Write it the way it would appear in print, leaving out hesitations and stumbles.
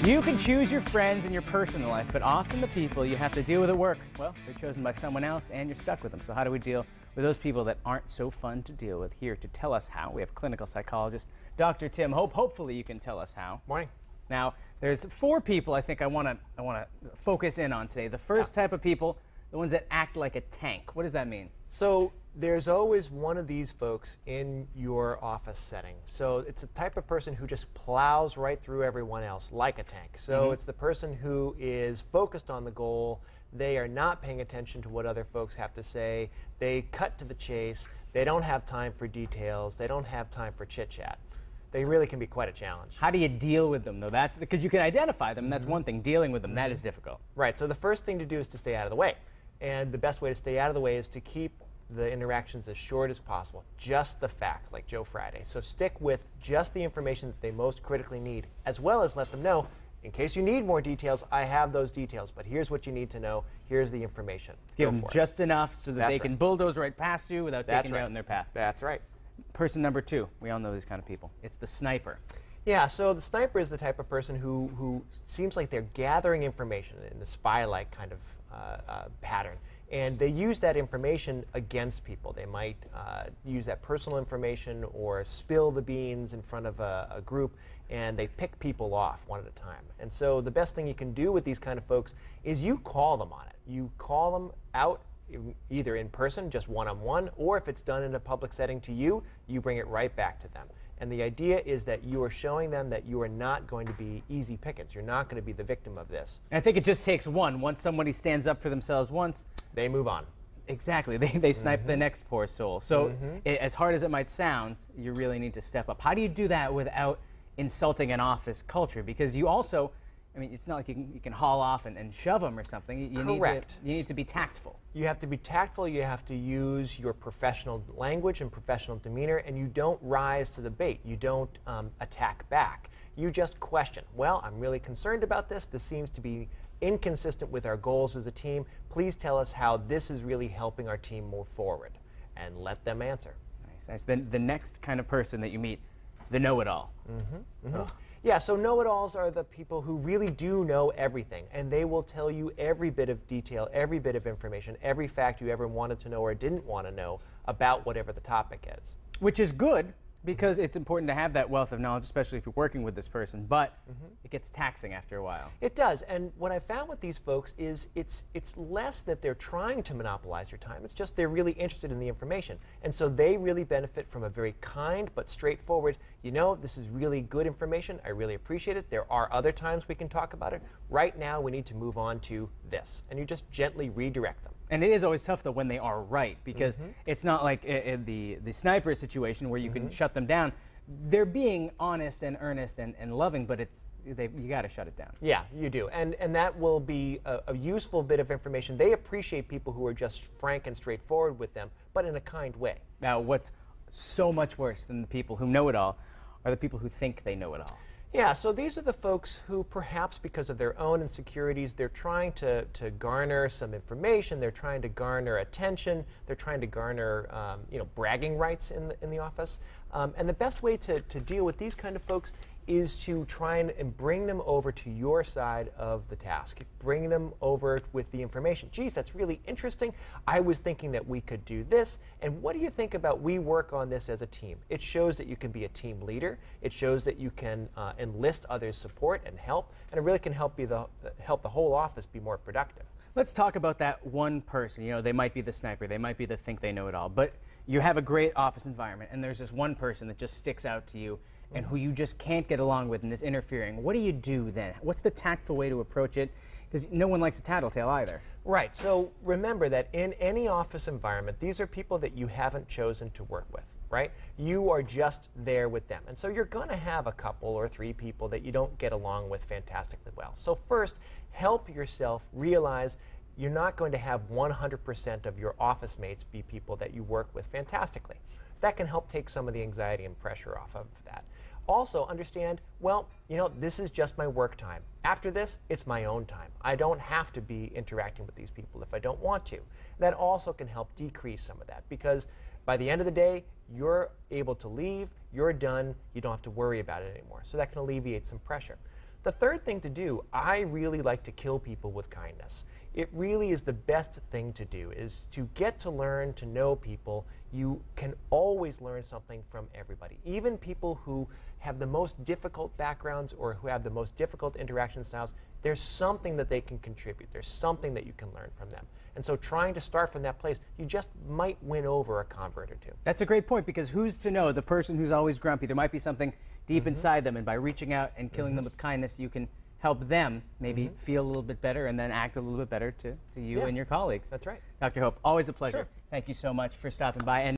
You can choose your friends in your personal life, but often the people you have to deal with at work, well, they're chosen by someone else and you're stuck with them. So how do we deal with those people that aren't so fun to deal with? Here to tell us how, we have clinical psychologist Dr. Tim Hope. Hopefully you can tell us how. Morning. Now, there's four people I think I want to focus in on today. The first type of people, the ones that act like a tank. What does that mean? So there's always one of these folks in your office setting. So it's the type of person who just plows right through everyone else like a tank. So it's the person who is focused on the goal. They are not paying attention to what other folks have to say. They cut to the chase. They don't have time for details. They don't have time for chit-chat. They really can be quite a challenge. How do you deal with them, though? That's because you can identify them. That's one thing. Dealing with them, that is difficult. Right. So the first thing to do is to stay out of the way. And the best way to stay out of the way is to keep the interactions as short as possible. Just the facts, like Joe Friday. So stick with just the information that they most critically need, as well as let them know, in case you need more details, I have those details, but here's what you need to know. Here's the information. Give them just enough so that they can bulldoze right past you without taking you out in their path. That's right. Person number two, we all know these kind of people. It's the sniper. Yeah, so the sniper is the type of person who seems like they're gathering information in a spy-like kind of pattern. And they use that information against people. They might use that personal information or spill the beans in front of a group, and they pick people off one at a time. And so the best thing you can do with these kind of folks is you call them on it. You call them out either in person, just one-on-one, or if it's done in a public setting to you, you bring it right back to them. And the idea is that you are showing them that you are not going to be easy pickings. You're not going to be the victim of this. And I think it just takes one. Once somebody stands up for themselves once, they move on. Exactly. They snipe the next poor soul. So as hard as it might sound, you really need to step up. How do you do that without insulting an office culture? Because you also, I mean, it's not like you can haul off and shove them or something. Correct. You need to be tactful. You have to be tactful. You have to use your professional language and professional demeanor, and you don't rise to the bait. You don't attack back. You just question. Well, I'm really concerned about this. This seems to be inconsistent with our goals as a team. Please tell us how this is really helping our team move forward, and let them answer. Nice. Then the next kind of person that you meet, the know-it-all. Yeah, so know-it-alls are the people who really do know everything, and they will tell you every bit of detail, every bit of information, every fact you ever wanted to know or didn't want to know about whatever the topic is. Which is good, because it's important to have that wealth of knowledge, especially if you're working with this person, but it gets taxing after a while. It does, and what I found with these folks is it's less that they're trying to monopolize your time, it's just they're really interested in the information. And so they really benefit from a very kind but straightforward, you know, this is really good information, I really appreciate it, there are other times we can talk about it, right now we need to move on to this. And you just gently redirect them. And it is always tough, though, when they are right, because it's not like in the sniper situation where you can shut them down. They're being honest and earnest and loving, but you got to shut it down. Yeah, you do. And that will be a useful bit of information. They appreciate people who are just frank and straightforward with them, but in a kind way. Now, what's so much worse than the people who know it all are the people who think they know it all. Yeah, so these are the folks who perhaps because of their own insecurities, they're trying to garner some information, they're trying to garner attention, they're trying to garner bragging rights in the office. And the best way to deal with these kind of folks is to try and bring them over to your side of the task. Bring them over with the information. Geez, that's really interesting. I was thinking that we could do this. And what do you think about we work on this as a team? It shows that you can be a team leader. It shows that you can enlist others' support and help. And it really can help help the whole office be more productive. Let's talk about that one person. You know, they might be the sniper. They might be the think they know it all. But you have a great office environment, and there's this one person that just sticks out to you and who you just can't get along with and it's interfering. What do you do then? What's the tactful way to approach it? Because no one likes a tattletale either. Right. So remember that in any office environment, these are people that you haven't chosen to work with, right? You are just there with them. And so you're going to have a couple or three people that you don't get along with fantastically well. So first, help yourself realize you're not going to have 100% of your office mates be people that you work with fantastically. That can help take some of the anxiety and pressure off of that. Also understand, well, you know, this is just my work time. After this, it's my own time. I don't have to be interacting with these people if I don't want to. That also can help decrease some of that, because by the end of the day, you're able to leave, you're done, you don't have to worry about it anymore. So that can alleviate some pressure. The third thing to do, I really like to kill people with kindness. It really is the best thing to do, is to get to learn to know people. You can always learn something from everybody. Even people who have the most difficult backgrounds or who have the most difficult interaction styles, there's something that they can contribute. There's something that you can learn from them. And so trying to start from that place, you just might win over a convert or two. That's a great point, because who's to know the person who's always grumpy? There might be something deep inside them, and by reaching out and killing them with kindness, you can help them maybe feel a little bit better and then act a little bit better to you and your colleagues. That's right. Dr. Hope, always a pleasure. Sure. Thank you so much for stopping by. And